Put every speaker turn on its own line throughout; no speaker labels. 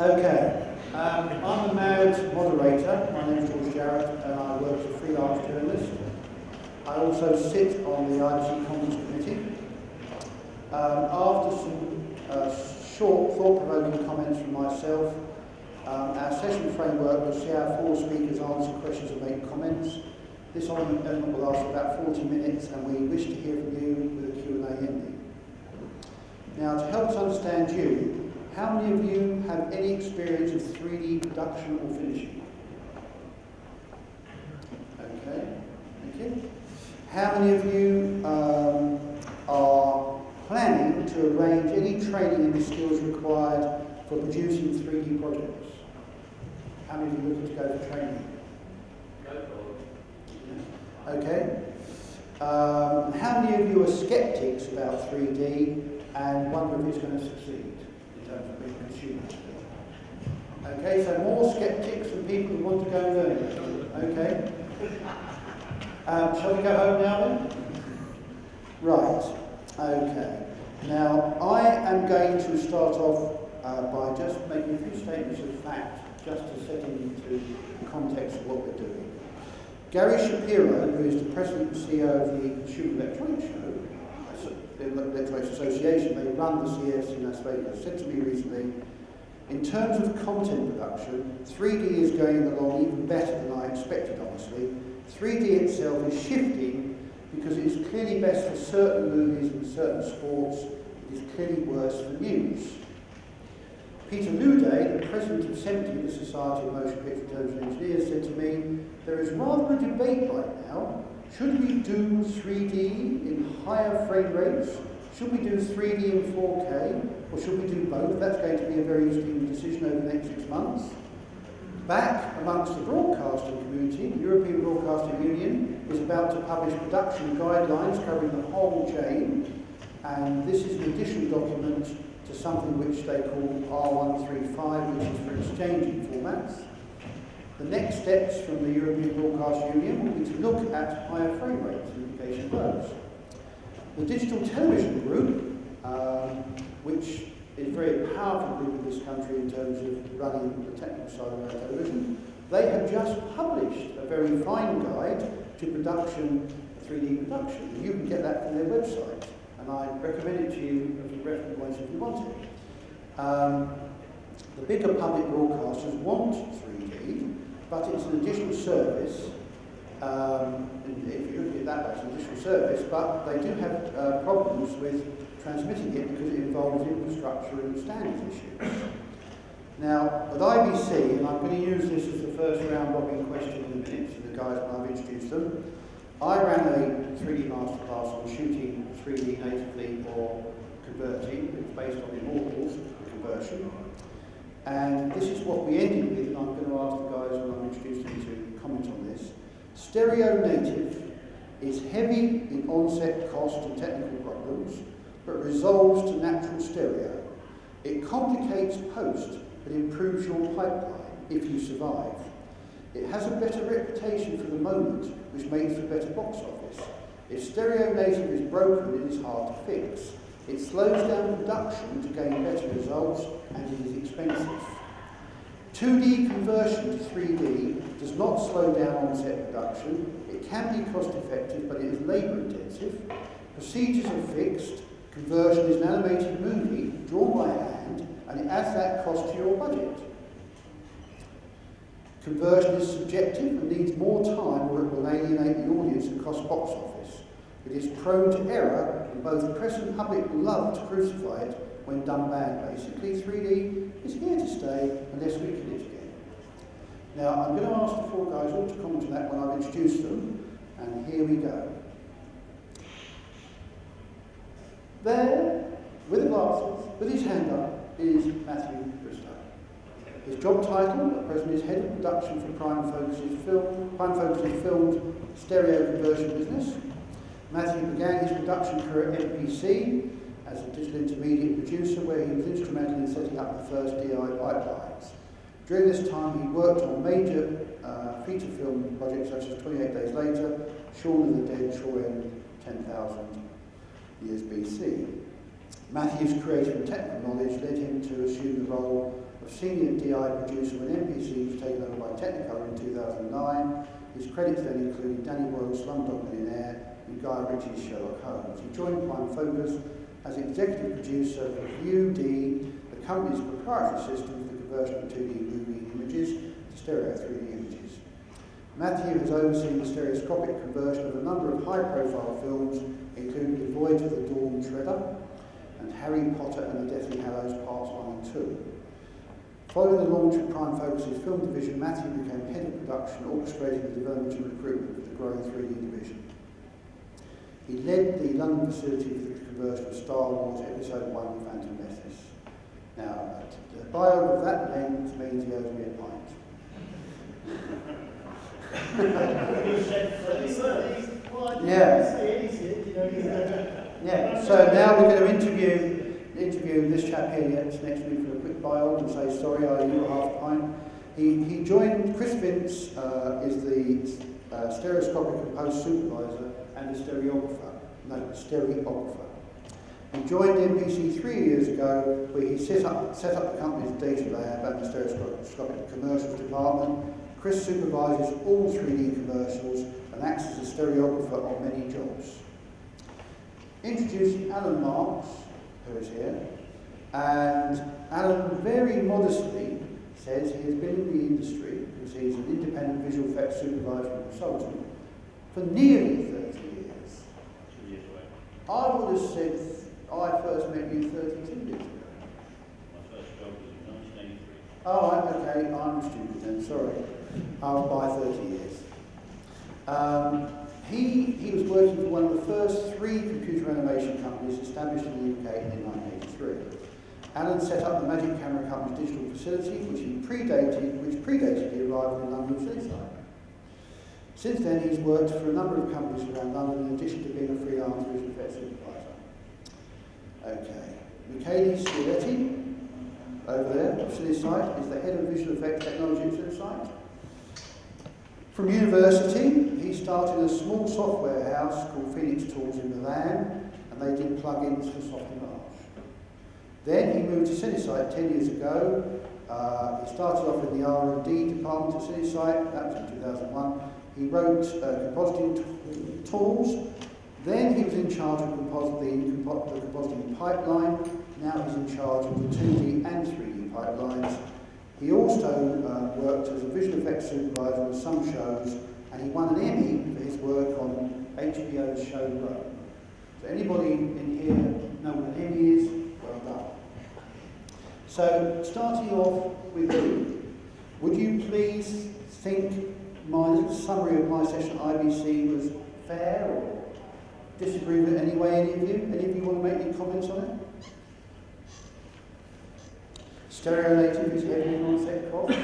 Okay, I'm the MAD moderator. My name is George Jarrett and I work as a freelance journalist. I also sit on the IBC Conference Committee. After some short thought-provoking comments from myself, our session framework will see our four speakers answer questions and make comments. This element will last about 40 minutes and we wish to hear from you with a Q&A ending. Now, to help us understand you, how many of you have any experience of 3D production or finishing? Okay, thank you. How many of you are planning to arrange any training in the skills required for producing 3D projects? How many of you are looking to go for training? Okay. How many of you are skeptics about 3D and wonder if it's going to succeed in terms of being consumers? Okay, so more skeptics than people who want to go and learn it. Okay. Shall we go home now then? Right. Okay. Now, I am going to start off by just making a few statements of fact, just to set into the context of what we're doing. Gary Shapiro, who is the President and CEO of the Consumer Electronics Show, the Electronics Association, they run the CES in Las Vegas, said to me recently, in terms of content production, 3D is going along even better than I expected, honestly. 3D itself is shifting because it is clearly best for certain movies and certain sports. It is clearly worse for news. Peter Luday, the president of SEMTI, the Society of Motion Picture and Television Engineers, said to me, there is rather a debate right now. Should we do 3D in higher frame rates? Should we do 3D in 4K? Or should we do both? That's going to be a very interesting decision over the next 6 months. Back amongst the broadcasting community, the European Broadcasting Union is about to publish production guidelines covering the whole chain, and this is an additional document to something which they call R135, which is for exchanging formats. The next steps from the European Broadcasting Union will be to look at higher frame rates and implication of those. The Digital Television Group, which is a very powerful group in this country in terms of running the technical side of our television, they have just published a very fine guide to production, 3D production. You can get that from their website, and I recommend it to you as a reference point if you want it. The bigger public broadcasters want 3D, but it's an additional service. If you look at it that way, it's an additional service, but they do have problems with transmitting it because it involves infrastructure and standards issues. Now, at IBC, and I'm going to use this as the first round robin question in a minute for the guys when I've introduced them, I ran a 3D masterclass on shooting 3D natively or converting. It's based on Immortals conversion. And this is what we ended with, and I'm going to ask the guys when I'm introducing them to comment on this. Stereo native is heavy in onset cost and technical problems, but resolves to natural stereo. It complicates post, but improves your pipeline if you survive. It has a better reputation for the moment, which makes for better box office. If stereo native is broken, it is hard to fix. It slows down production to gain better results, and it is expensive. 2D conversion to 3D does not slow down on-set production. It can be cost-effective, but it is labour-intensive. Procedures are fixed. Conversion is an animated movie drawn by hand, and it adds that cost to your budget. Conversion is subjective and needs more time, or it will alienate the audience and cost box office. It is prone to error, and both press and public love to crucify it when done bad. Basically, 3D is here to stay unless we kill it again. Now, I'm going to ask the four guys all to comment on that when I've introduced them, and here we go. There, with the glasses, with his hand up, is Matthew Bristow. His job title at present is Head of Production for Prime Focus's filmed stereo conversion business. Matthew began his production career at MPC as a digital intermediate producer, where he was instrumental in setting up the first DI pipelines. During this time, he worked on major feature film projects such as 28 Days Later, Shaun of the Dead, Troy, and 10,000 Years BC. Matthew's creative and technical knowledge led him to assume the role of senior DI producer when MPC was taken over by Technicolor in 2009. His credits then included Danny Boyle's Slumdog Millionaire and Guy Ritchie's Sherlock Holmes. He joined Prime Focus as executive producer of ViewD, the company's proprietary system for the conversion of 2D movie images to stereo 3D images. Matthew has overseen the stereoscopic conversion of a number of high-profile films, including The Voyage of the Dawn Treader and Harry Potter and the Deathly Hallows Parts 1 and 2. Following the launch of Prime Focus's film division, Matthew became head of production, orchestrating the development and recruitment of the growing 3D division. He led the London facility for the conversion of Star Wars Episode 1 Phantom Menace. Now, a bio of that length means he owes me a pint. Yeah, so now we're going to interview this chap here next week for a quick bio and say, sorry, I owe you a half pint. He joined, Chris Vince is the stereoscopic and post supervisor and the stereographer. He joined MPC 3 years ago, where he set up the company's data lab and the stereoscopic commercials department. Chris supervises all 3D commercials and acts as a stereographer on many jobs. Introducing Alan Marks, who is here, and Alan very modestly says he has been in the industry, because he's an independent visual effects supervisor and consultant, for nearly 30 years.
2 years away.
I would have said I first met you 32 years ago.
My first job was in 1983.
Oh, right, okay, I'm stupid then, sorry. By 30 years. He was working for one of the first 3 computer animation companies established in the UK in 1983. Alan set up the Magic Camera Company's digital facility, which predated the arrival in London Cityside. Since then, he's worked for a number of companies around London, in addition to being a freelance visual effects supervisor. Okay, Michele Scaletti, over there, of Cityside, is the head of visual effects technology at Cityside. From university, he started a small software house called Phoenix Tools in Milan, and they did plugins for Softimage. Then he moved to Cityside 10 years ago. He started off in the R&D department at Cityside, that was in 2001. He wrote compositing tools. Then he was in charge of the compositing pipeline. Now he's in charge of the 2D and 3D pipelines. He also worked as a visual effects supervisor on some shows, and he won an Emmy for his work on HBO's show Rome. So anybody in here know what an Emmy is? Well done. So starting off with you, would you please think my little summary of my session at IBC was fair, or disagree with it any way, any of you? Any of you want to make any comments on it? Stereo native is heavy on set cost.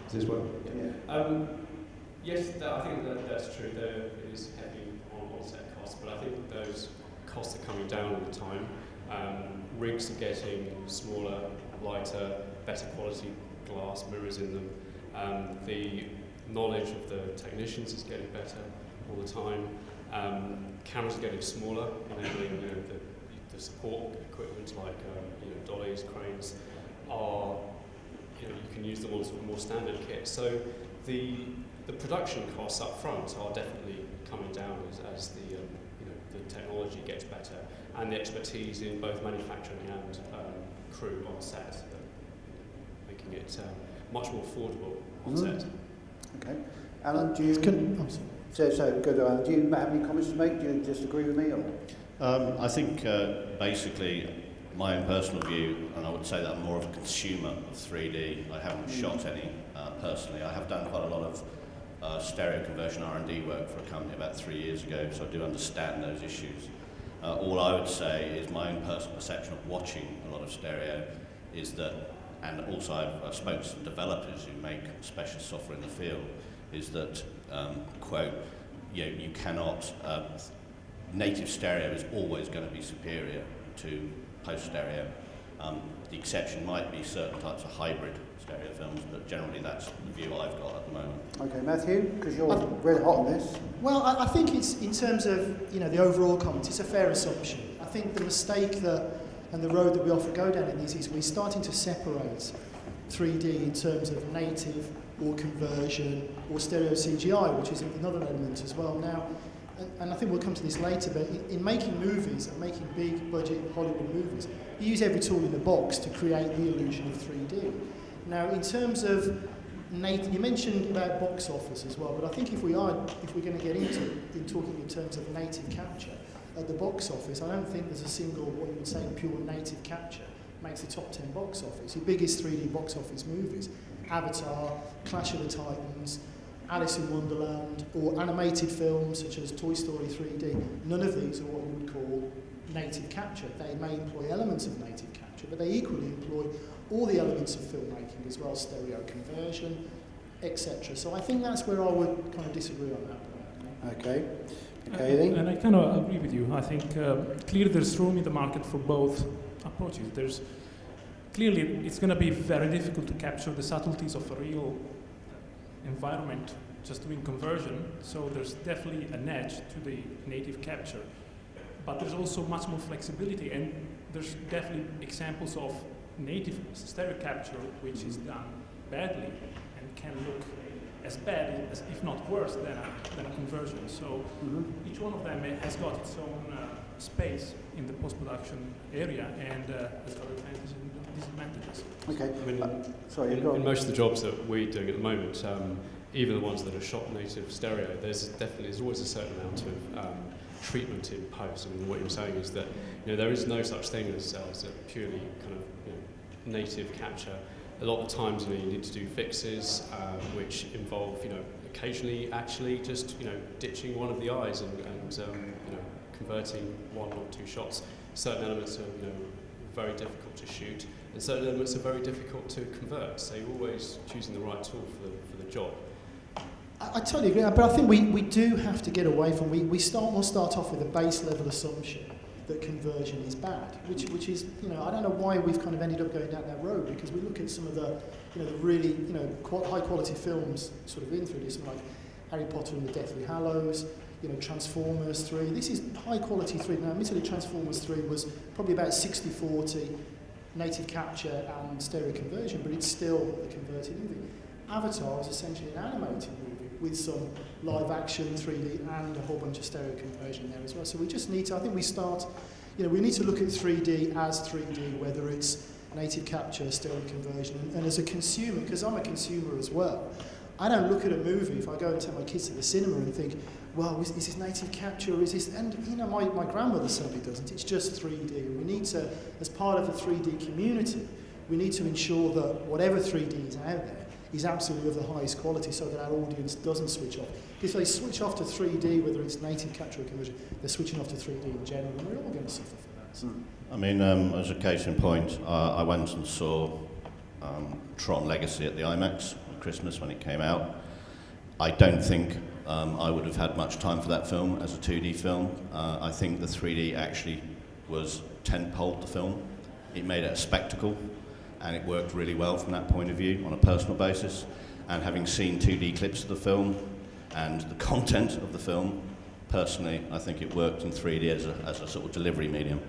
Does this work?
Yeah.
Yes, I think that's true. There is heavy on set costs, but I think those costs are coming down all the time. Rigs are getting smaller, lighter, better quality glass mirrors in them. The knowledge of the technicians is getting better all the time. Cameras are getting smaller, enabling the support equipment like dollies, cranes are, you can use them on sort of more standard kit. So the production costs up front are definitely coming down as the technology gets better, and the expertise in both manufacturing and crew on set, making it much more affordable on set.
Okay, Alan, do you? So good, Alan. Do you have any comments to make? Do you disagree with me, or?
I think basically my own personal view, and I would say that I'm more of a consumer of 3D. I haven't shot any personally. I have done quite a lot of stereo conversion R&D work for a company about 3 years ago, so I do understand those issues. All I would say is my own personal perception of watching a lot of stereo is that, and also I've spoken to some developers who make special software in the field, is that, quote, you cannot, native stereo is always going to be superior to post stereo. The exception might be certain types of hybrid stereo films, but generally that's the view I've got at the moment.
Okay, Matthew, because you're red hot on this.
Well, I think it's, in terms of the overall comment, it's a fair assumption. I think the mistake that And the road that we often go down in these is we're starting to separate 3D in terms of native or conversion or stereo CGI, which is another element as well. Now, and I think we'll come to this later, but in making movies and making big budget Hollywood movies, you use every tool in the box to create the illusion of 3D. Now, in terms of native, you mentioned about box office as well, but I think if we're going to get into talking in terms of native capture at the box office, I don't think there's a single, what you would say, pure native capture makes the top 10 box office. Your biggest 3D box office movies, Avatar, Clash of the Titans, Alice in Wonderland, or animated films such as Toy Story 3D, none of these are what you would call native capture. They may employ elements of native capture, but they equally employ all the elements of filmmaking as well, stereo conversion, etc. So I think that's where I would kind of disagree on that point.
Okay. Okay,
and I kind of agree with you. I think clearly there's room in the market for both approaches. Clearly it's going to be very difficult to capture the subtleties of a real environment just doing conversion, so there's definitely an edge to the native capture. But there's also much more flexibility, and there's definitely examples of native stereo capture which is done badly and can look as bad, as, if not worse, than a conversion. So each one of them has got its own space in the post-production area, and has got advantages and disadvantages.
Okay.
I mean,
sorry,
in most of the jobs that we're doing at the moment, even the ones that are shot native stereo, there's always a certain amount of treatment in post. I mean, what you're saying is that there is no such thing as a purely kind of native capture. A lot of the times, you need to do fixes, which involve, occasionally actually just, ditching one of the eyes and converting one or two shots. Certain elements are, very difficult to shoot, and certain elements are very difficult to convert. So you're always choosing the right tool for the job.
I totally agree, but I think we do have to get away from, we'll start off with a base level assumption that conversion is bad, which is, I don't know why we've kind of ended up going down that road, because we look at some of the, the really, high quality films sort of in 3D, something like Harry Potter and the Deathly Hallows, Transformers 3. This is high quality 3D. Now, admittedly, Transformers 3 was probably about 60-40 native capture and stereo conversion, but it's still a converted movie. Avatar is essentially an animated movie with some live action 3D and a whole bunch of stereo conversion there as well. So we just need to, I think we start, we need to look at 3D as 3D, whether it's native capture, stereo conversion, and as a consumer, because I'm a consumer as well, I don't look at a movie if I go and take my kids to the cinema and think, well, is this native capture, is this, and my grandmother certainly doesn't, it's just 3D. We need to, as part of the 3D community, we need to ensure that whatever 3D is out there is absolutely of the highest quality, so that our audience doesn't switch off. If they switch off to 3D, whether it's native capture or conversion, they're switching off to 3D in general, and we're all going to suffer for that. So.
I mean, as a case in point, I went and saw Tron Legacy at the IMAX at Christmas when it came out. I don't think I would have had much time for that film as a 2D film. I think the 3D actually was tentpoled the film. It made it a spectacle, and it worked really well from that point of view on a personal basis. And having seen 2D clips of the film and the content of the film, personally, I think it worked in 3D as a sort of delivery medium.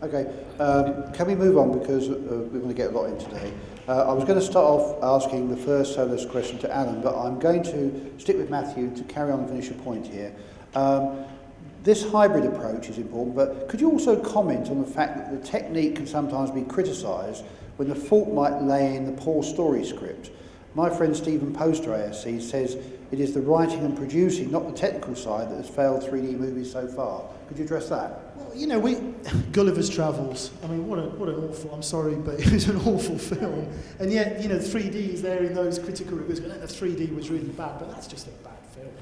Okay, can we move on, because we're going to get a lot in today. I was going to start off asking the first soloist question to Alan, but I'm going to stick with Matthew to carry on and finish your point here. This hybrid approach is important, but could you also comment on the fact that the technique can sometimes be criticised when the fault might lay in the poor story script? My friend Stephen Poster, ASC, says it is the writing and producing, not the technical side, that has failed 3D movies so far. Could you address that?
Well, Gulliver's Travels, I mean, what an awful, I'm sorry, but it was an awful film. And yet, 3D is there in those critical reviews. The 3D was really bad, but that's just a bad film,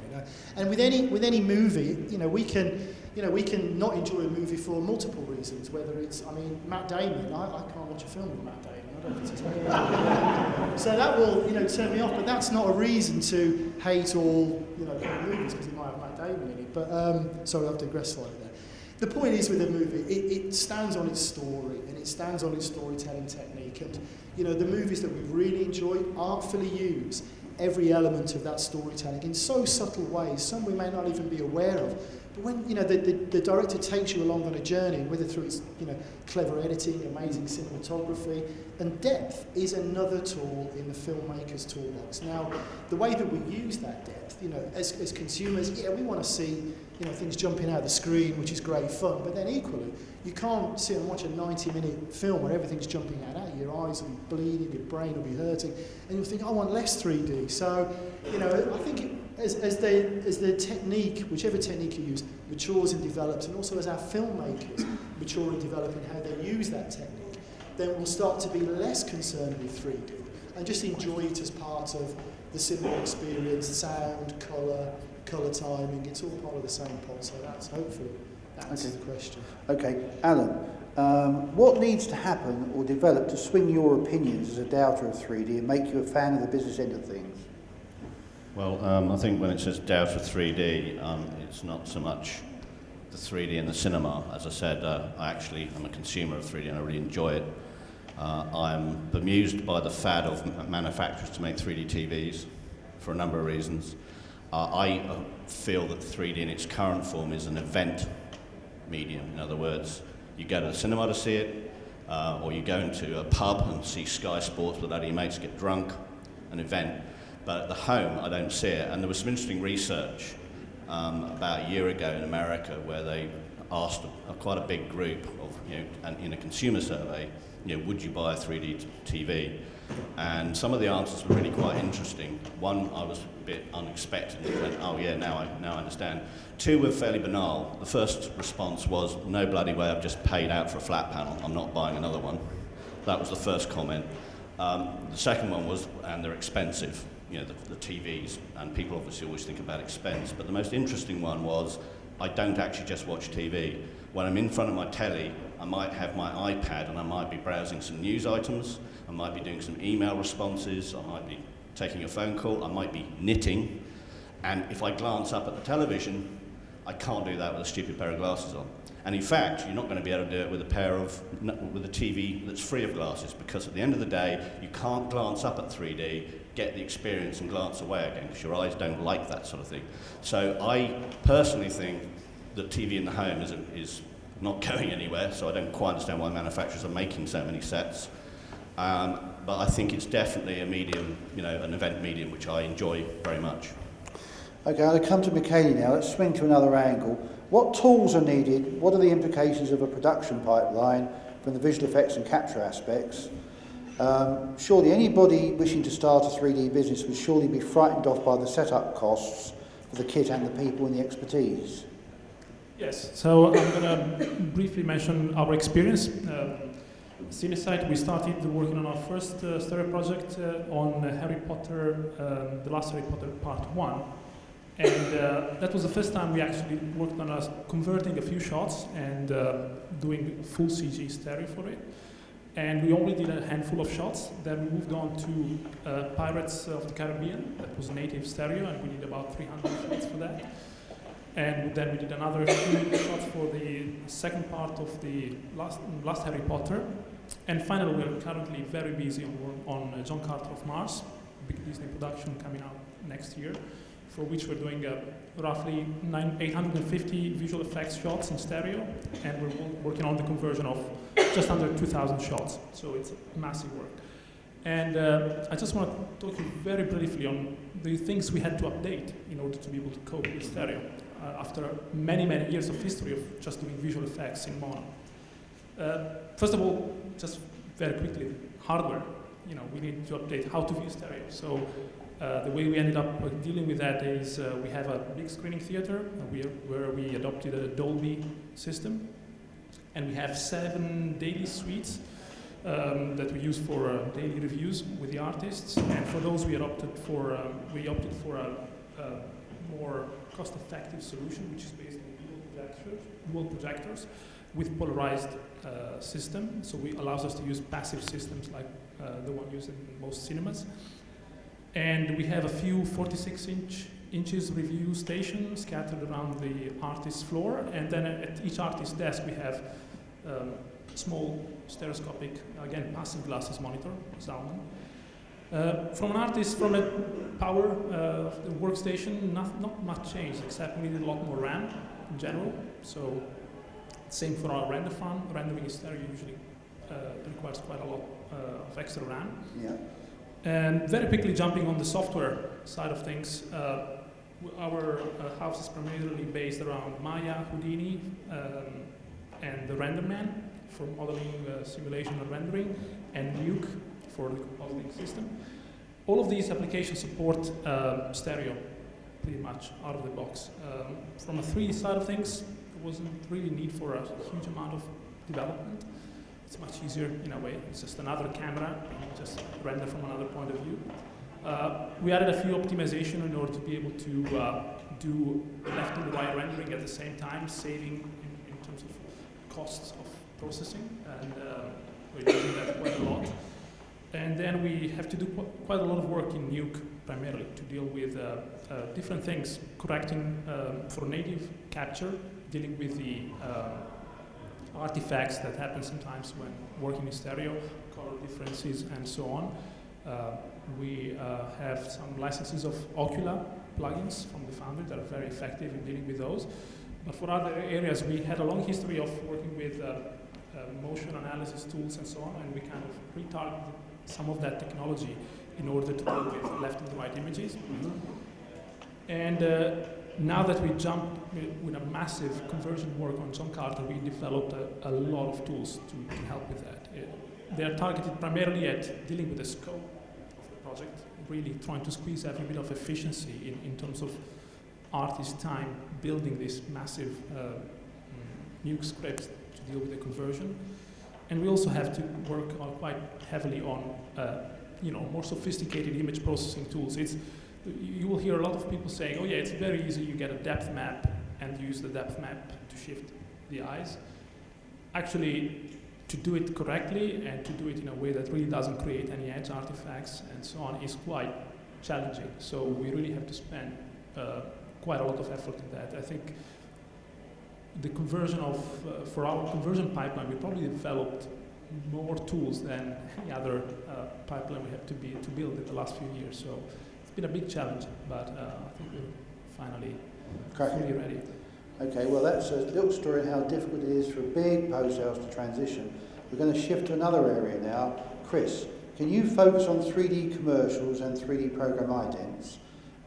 And with any movie, we can not enjoy a movie for multiple reasons, whether it's, Matt Damon, I can't watch a film with Matt Damon. I don't think it's so that will, turn me off, but that's not a reason to hate all, movies, because it might have Matt Damon in it. But, sorry, I've digressed slightly there. The point is with a movie, it stands on its story, and it stands on its storytelling technique. And, the movies that we've really enjoyed artfully use every element of that storytelling in so subtle ways, some we may not even be aware of. when the director takes you along on a journey, whether through its clever editing, amazing cinematography, and depth is another tool in the filmmaker's toolbox. Now, the way that we use that depth, as consumers, we want to see things jumping out of the screen, which is great fun, but then equally, you can't sit and watch a 90-minute film where everything's jumping out at you. Your eyes will be bleeding, your brain will be hurting, and you'll think, I want less 3D. So, I think as the technique, whichever technique you use, matures and develops, and also as our filmmakers mature and develop in how they use that technique, then we'll start to be less concerned with 3D and just enjoy it as part of the cinema experience, sound, colour timing. It's all part of the same pot, so that's hopefully answers the question.
Okay, Alan, what needs to happen or develop to swing your opinions as a doubter of 3D and make you a fan of the business end of things?
Well, I think when it says doubt of 3D, it's not so much the 3D in the cinema. As I said, I'm a consumer of 3D and I really enjoy it. I'm bemused by the fad of manufacturers to make 3D TVs for a number of reasons. I feel that 3D in its current form is an event medium. In other words, you go to the cinema to see it, or you go into a pub and see Sky Sports with your mates get drunk, an event. But at the home, I don't see it. And there was some interesting research about a year ago in America where they asked quite a big group of, in a consumer survey, would you buy a 3D TV? And some of the answers were really quite interesting. One, I was a bit unexpected and went, oh yeah, now I understand. Two were fairly banal. The first response was, no bloody way, I've just paid out for a flat panel, I'm not buying another one. That was the first comment. The second one was, and they're expensive, the TVs, and people obviously always think about expense, but the most interesting one was, I don't actually just watch TV. When I'm in front of my telly, I might have my iPad and I might be browsing some news items, I might be doing some email responses, I might be taking a phone call, I might be knitting, and if I glance up at the television, I can't do that with a stupid pair of glasses on. And in fact, you're not going to be able to do it with a TV that's free of glasses, because at the end of the day, you can't glance up at 3D, get the experience and glance away again, because your eyes don't like that sort of thing. So I personally think that TV in the home is not going anywhere, so I don't quite understand why manufacturers are making so many sets. But I think it's definitely a medium, an event medium, which I enjoy very much.
Okay, I'll come to Michele now. Let's swing to another angle. What tools are needed? What are the implications of a production pipeline from the visual effects and capture aspects? Surely anybody wishing to start a 3D business would surely be frightened off by the setup costs for the kit and the people and the expertise.
Yes, so I'm going to briefly mention our experience. Cinesite, we started working on our first stereo project on Harry Potter, The Last Harry Potter Part 1. And that was the first time we actually worked on converting a few shots and doing full CG stereo for it. And we only did a handful of shots. Then we moved on to Pirates of the Caribbean, that was native stereo, and we did about 300 shots for that. And then we did another few shots for the second part of the last Harry Potter. And finally, we're currently very busy on John Carter of Mars, big Disney production coming out next year, for which we're doing roughly 850 visual effects shots in stereo, and we're working on the conversion of just under 2,000 shots. So it's massive work. And I just want to talk to you very briefly on the things we had to update in order to be able to cope with stereo after many, many years of history of just doing visual effects in mono. First of all, just very quickly, hardware. We need to update how to view stereo. So the way we ended up dealing with that is we have a big screening theater where we adopted a Dolby system, and we have 7 daily suites that we use for daily reviews with the artists. And for those, we opted for a more cost-effective solution, which is based on dual projectors with polarized system. So it allows us to use passive systems like the one used in most cinemas. And we have a few 46 inches review stations scattered around the artist's floor. And then at each artist's desk, we have small stereoscopic, again, passive glasses monitor, Salmon. From a power workstation, not much changed, except we needed a lot more RAM. in general. So same for our render farm. Rendering in stereo usually requires quite a lot of extra RAM.
Yeah.
And very quickly jumping on the software side of things, our house is primarily based around Maya, Houdini, and the RenderMan for modeling, simulation, and rendering, and Nuke for the compositing system. All of these applications support stereo pretty much out of the box. From a 3D side of things, there wasn't really need for a huge amount of development. It's much easier in a way. It's just another camera, you just render from another point of view. We added a few optimization in order to be able to do left and right rendering at the same time, saving in terms of costs of processing, and we're doing that quite a lot. And then we have to do quite a lot of work in Nuke primarily to deal with different things, correcting for native capture, dealing with the artifacts that happen sometimes when working in stereo, color differences, and so on. We have some licenses of Ocula plugins from the Foundry that are very effective in dealing with those. But for other areas, we had a long history of working with motion analysis tools and so on, and we kind of retargeted some of that technology in order to deal with left and right images.
Mm-hmm.
And now that we jumped with a massive conversion work on John Carter, we developed a lot of tools to help with that. They are targeted primarily at dealing with the scope of the project, really trying to squeeze every bit of efficiency in terms of artist time building this massive Nuke script to deal with the conversion. And we also have to work quite heavily on more sophisticated image processing tools. You will hear a lot of people saying, oh yeah, it's very easy, you get a depth map and use the depth map to shift the eyes. Actually, to do it correctly and to do it in a way that really doesn't create any edge artifacts and so on is quite challenging. So we really have to spend quite a lot of effort in that. I think the conversion for our conversion pipeline, we probably developed more tools than any other pipeline we have to build in the last few years. So it's been a big challenge, but I think we're finally fully ready.
Okay, well that's a little story on how difficult it is for big post-sales to transition. We're going to shift to another area now. Chris, can you focus on 3D commercials and 3D program idents?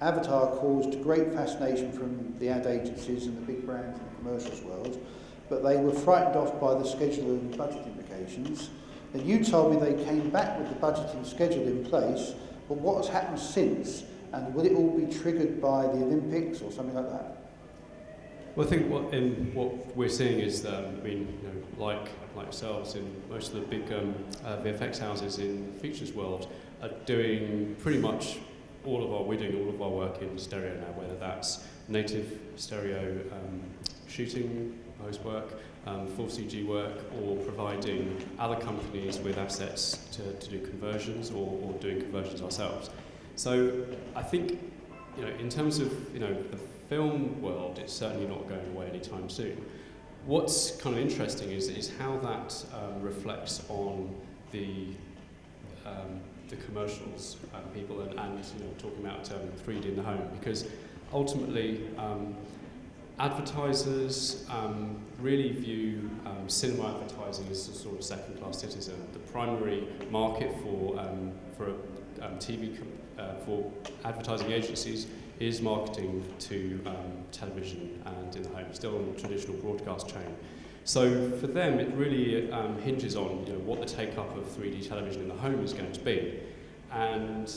Avatar caused great fascination from the ad agencies and the big brands in the commercials world, but they were frightened off by the schedule and budget implications. And you told me they came back with the budgeting schedule in place, but what has happened since? And will it all be triggered by the Olympics or something like that?
Well, I think what we're seeing is, like yourselves, in most of the big VFX houses in the features world are doing pretty much we're doing all of our work in stereo now, whether that's native stereo shooting, post work, full CG work, or providing other companies with assets to do conversions or doing conversions ourselves. So I think, in terms of, the film world, it's certainly not going away anytime soon. What's kind of interesting is how that reflects on the commercials people and talking about 3D in the home, because ultimately advertisers really view cinema advertising as a sort of second-class citizen. The primary market for TV for advertising agencies is marketing to television and in the home, still on the traditional broadcast chain. So for them, it really hinges on what the take-up of 3D television in the home is going to be. And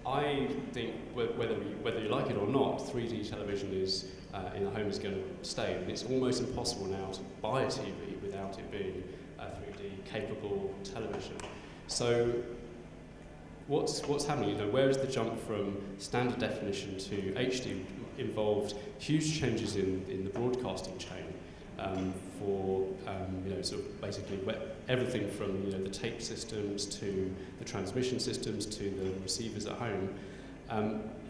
I think whether you like it or not, 3D television is in the home is going to stay. And it's almost impossible now to buy a TV without it being a 3D capable television. So what's happening? Where is the jump from standard definition to HD involved huge changes in the broadcasting chain for sort of basically everything from the tape systems to the transmission systems to the receivers at home.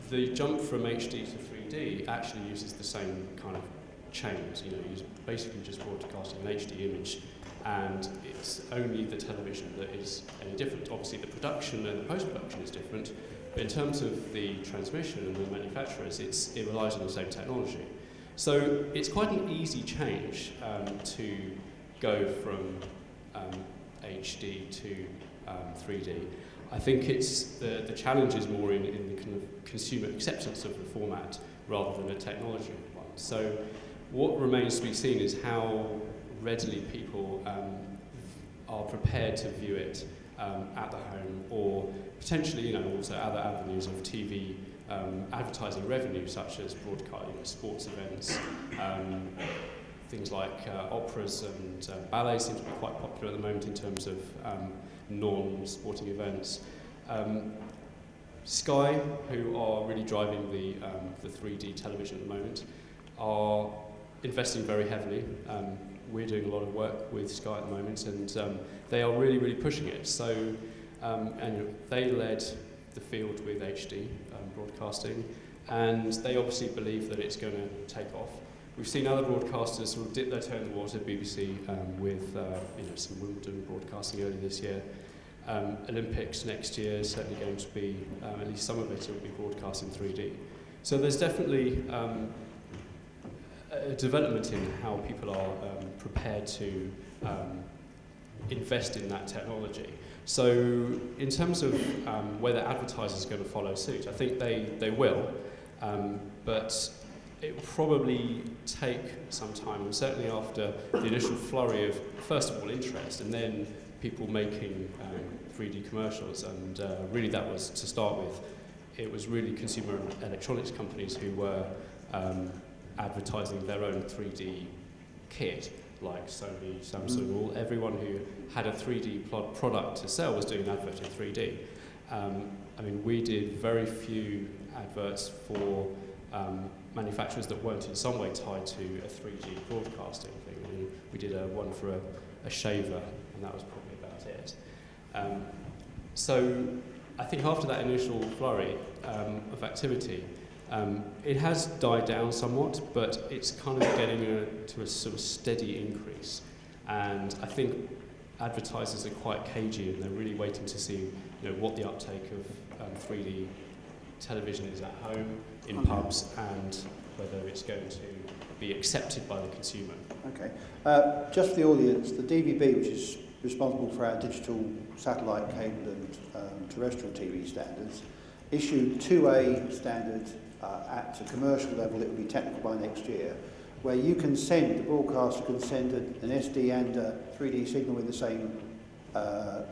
The jump from HD to 3D actually uses the same kind of chains. You're basically just broadcasting an HD image, and it's only the television that is any different. Obviously, the production and the post-production is different, but in terms of the transmission and the manufacturers, it relies on the same technology. So it's quite an easy change to go from HD to 3D. I think it's the challenge is more in the kind of consumer acceptance of the format rather than a technology one. So what remains to be seen is how readily people are prepared to view it at the home, or potentially, also other avenues of TV advertising revenue, such as broadcasting, sports events, things like operas and ballet seem to be quite popular at the moment in terms of non-sporting events. Sky, who are really driving the 3D television at the moment, are investing very heavily. We're doing a lot of work with Sky at the moment, and they are really, really pushing it. So, and they led the field with HD broadcasting, and they obviously believe that it's going to take off. We've seen other broadcasters sort of dip their toe in the water. BBC with some Wimbledon broadcasting early this year. Olympics next year is certainly going to be, at least some of it will be broadcast in 3D. So there's definitely a development in how people are prepared to invest in that technology. So in terms of whether advertisers are going to follow suit, I think they will, but it will probably take some time, and certainly after the initial flurry of, first of all, interest, and then people making 3D commercials, and really that was, to start with, it was really consumer electronics companies who were advertising their own 3D kit, like Sony, Samsung, everyone who had a 3D product to sell was doing an advert in 3D. I mean, we did very few adverts for manufacturers that weren't in some way tied to a 3D broadcasting thing. I mean, we did one for a shaver, and that was probably about it. So I think after that initial flurry of activity, it has died down somewhat, but it's kind of getting to a sort of steady increase. And I think advertisers are quite cagey, and they're really waiting to see what the uptake of 3D television is at home, in pubs, and whether it's going to be accepted by the consumer.
Okay. Just for the audience, the DVB, which is responsible for our digital satellite, cable and terrestrial TV standards, issued 2A standard at a commercial level. It will be technical by next year, where you can send, the broadcaster can send an SD and a 3D signal with the same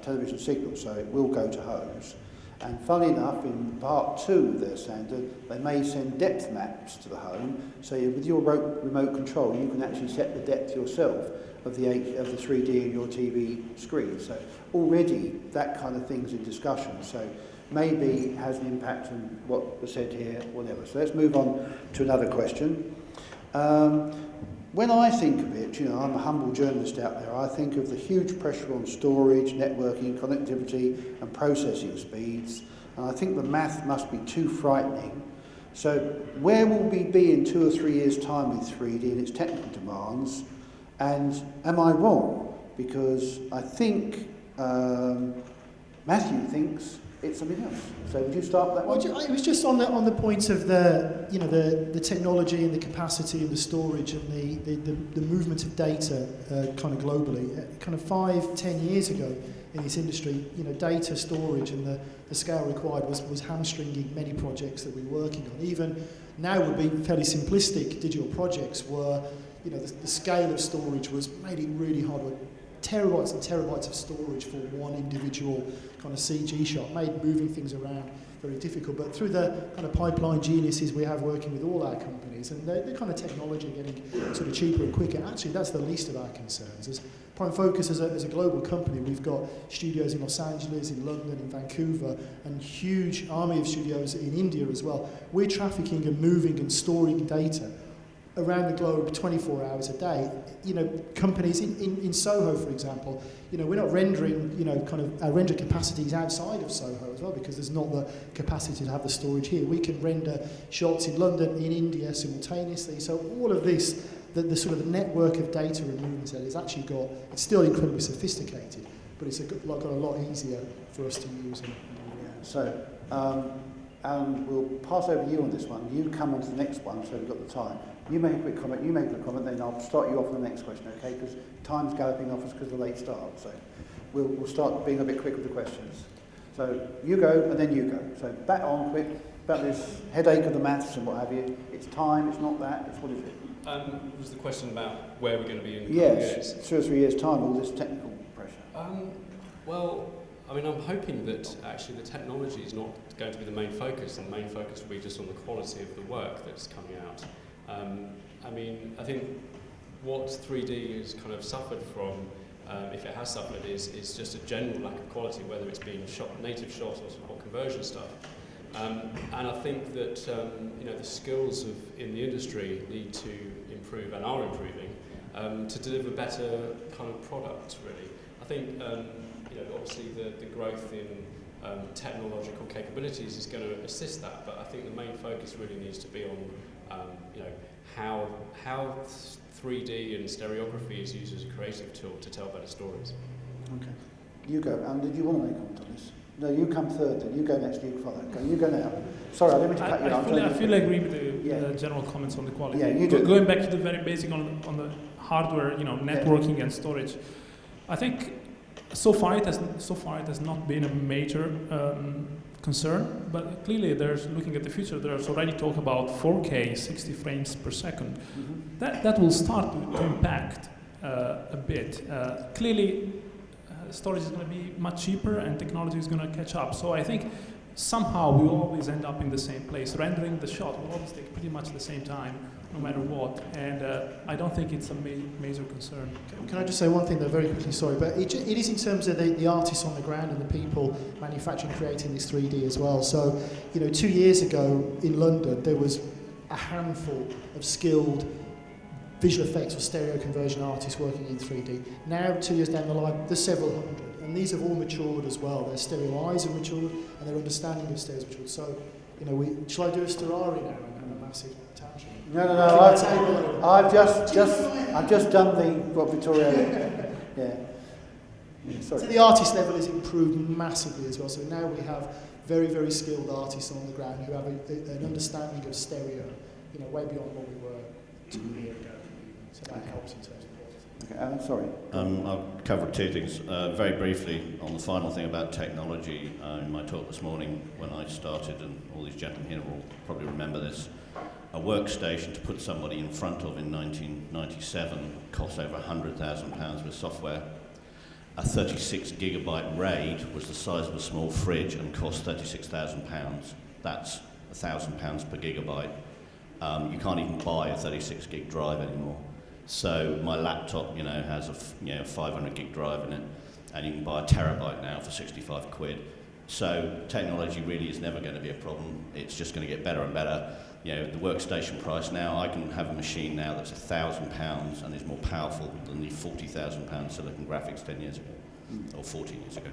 television signal, so it will go to homes. And funnily enough, in part 2 of their standard, they may send depth maps to the home, so with your remote control you can actually set the depth yourself of the 3D in your TV screen. So already that kind of thing's in discussion, so maybe it has an impact on what was said here, whatever. So let's move on to another question. When I think of it, I'm a humble journalist out there, I think of the huge pressure on storage, networking, connectivity and processing speeds, and I think the math must be too frightening. So where will we be in 2 or 3 years' time with 3D and its technical demands? And am I wrong? Because I think Matthew thinks it's something else. So would you start with that one?
Well, it was just on the point of the technology and the capacity and the storage and the movement of data kind of globally. Kind of 5-10 years ago in this industry, data storage and the scale required was hamstringing many projects that we were working on. Even now would be fairly simplistic digital projects where the scale of storage made it really hard work. Terabytes and terabytes of storage for one individual kind of CG shot made moving things around very difficult. But through the kind of pipeline geniuses we have working with all our companies and the kind of technology getting sort of cheaper and quicker, actually that's the least of our concerns. As Prime Focus as a global company, we've got studios in Los Angeles, in London, in Vancouver, and huge army of studios in India as well. We're trafficking and moving and storing data around the globe 24 hours a day. Companies in Soho, for example, we're not rendering, kind of our render capacities outside of Soho as well, because there's not the capacity to have the storage here. We can render shots in London, in India simultaneously. So all of this, the sort of network of data and movement is actually it's still incredibly sophisticated, but it's got a lot easier for us to use.
So, Alan, we'll pass over you on this one. You come on to the next one, so we've got the time. You make a quick comment, you make a comment, then I'll start you off on the next question, okay? Because time's galloping off us because of the late start, so we'll start being a bit quick with the questions. So you go, and then you go. So back on quick, about this headache of the maths and what have you. It's time, it's not that, it's what is it?
Was the question about where we're going to be in a couple
Yes,
of years?
2 or 3 years' time, all this technical pressure.
Well, I mean, I'm hoping that actually the technology is not going to be the main focus, and the main focus will be just on the quality of the work that's coming out. I mean, I think what 3D has kind of suffered from, if it has suffered, is just a general lack of quality, whether it's been native shot or conversion stuff. And I think that you know, the skills in the industry need to improve and are improving to deliver better kind of product. Really, I think you know, obviously the growth in technological capabilities is going to assist that, but I think the main focus really needs to be on you know, how 3D and stereography is used as a creative tool to tell better stories.
Okay. You go. Did you want to make a comment on this? No, you come third then. You go next, you follow. Go, you go now. Sorry, I didn't mean to cut you off.
I fully agree with the general comments on the quality.
Yeah, you do.
Going back to the very basic on the hardware, you know, networking and storage, I think so far it has not been a major concern, but clearly looking at the future, there's already talk about 4K 60 frames per second.
Mm-hmm.
That will start to impact a bit. Clearly storage is going to be much cheaper and technology is going to catch up. So I think somehow we will always end up in the same place. Rendering the shot will always take pretty much the same time, no matter what. And I don't think it's a major concern.
Can I just say one thing though, very quickly, sorry, but it is in terms of the artists on the ground and the people manufacturing, creating this 3D as well. So, you know, 2 years ago in London, there was a handful of skilled visual effects or stereo conversion artists working in 3D. Now, 2 years down the line, there's several hundred, and these have all matured as well. Their stereo eyes have matured, and their understanding of stereo has matured. So, you know, shall I do a Sterari now and have a massive tantrum?
No. I've just done what Victoria. Yeah. Sorry.
So the artist level has improved massively as well. So now we have very, very skilled artists on the ground who have an understanding of stereo, you know, way beyond what we were 2 years ago. So that helps in terms of quality.
Okay, sorry.
I'll cover two things. Very briefly, on the final thing about technology, in my talk this morning when I started, and all these gentlemen here will probably remember this, a workstation to put somebody in front of in 1997 cost over £100,000 with software. A 36 gigabyte RAID was the size of a small fridge and cost £36,000. That's £1,000 per gigabyte. You can't even buy a 36 gig drive anymore. So my laptop, you know, has a 500 gig drive in it, and you can buy a terabyte now for 65 quid. So technology really is never going to be a problem. It's just going to get better and better. You know, the workstation price now, I can have a machine now that's £1,000 and is more powerful than the £40,000 Silicon Graphics 10 years ago, or 14 years ago.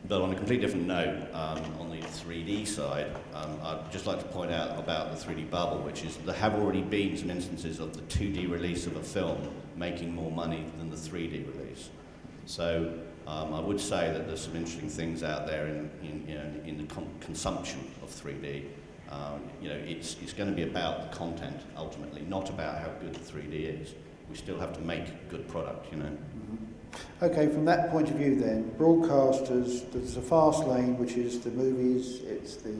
But on a completely different note, on the 3D side, I'd just like to point out about the 3D bubble, which is there have already been some instances of the 2D release of a film making more money than the 3D release. So I would say that there's some interesting things out there in the consumption of 3D. You know, it's going to be about the content ultimately, not about how good the 3D is. We still have to make good product, you know.
Mm-hmm. Okay, from that point of view then, broadcasters, there's a fast lane, which is the movies, it's the,